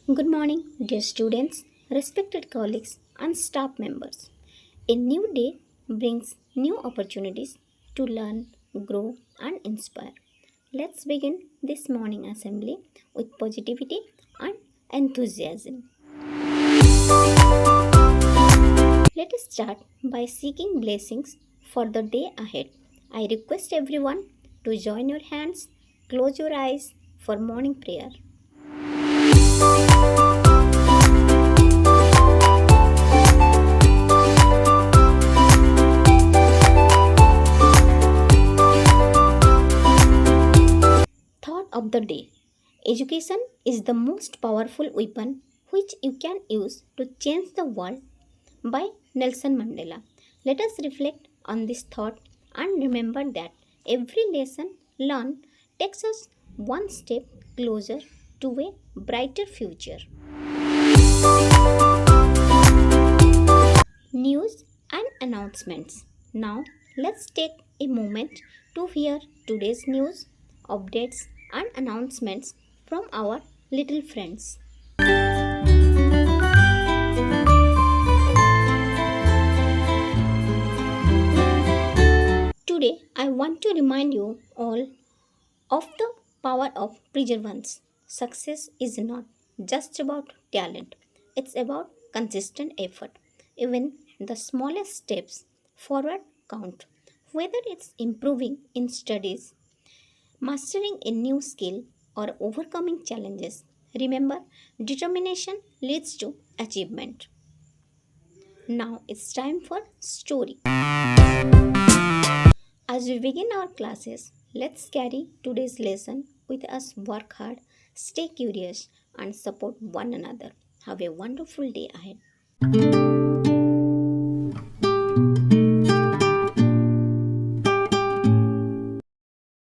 Good morning, dear students, respected colleagues, and staff members. A new day brings new opportunities to learn, grow, and inspire. Let's begin this morning assembly with positivity and enthusiasm. Let us start by seeking blessings for the day ahead. I request everyone to join your hands, close your eyes for morning prayer. Thought of the day. Education is the most powerful weapon which you can use to change the world by Nelson Mandela. Let us reflect on this thought and remember that every lesson learned takes us one step closer to a brighter future. News and announcements. Now, let's take a moment to hear today's news, updates, and announcements from our little friends. Today, I want to remind you all of the power of perseverance. Success is not just about talent, it's about consistent effort. Even the smallest steps forward count. Whether it's improving in studies, mastering a new skill, or overcoming challenges, remember determination leads to achievement. Now it's time for story. As we begin our classes, let's carry today's lesson with us, work hard, stay curious, and support one another. Have a wonderful day ahead.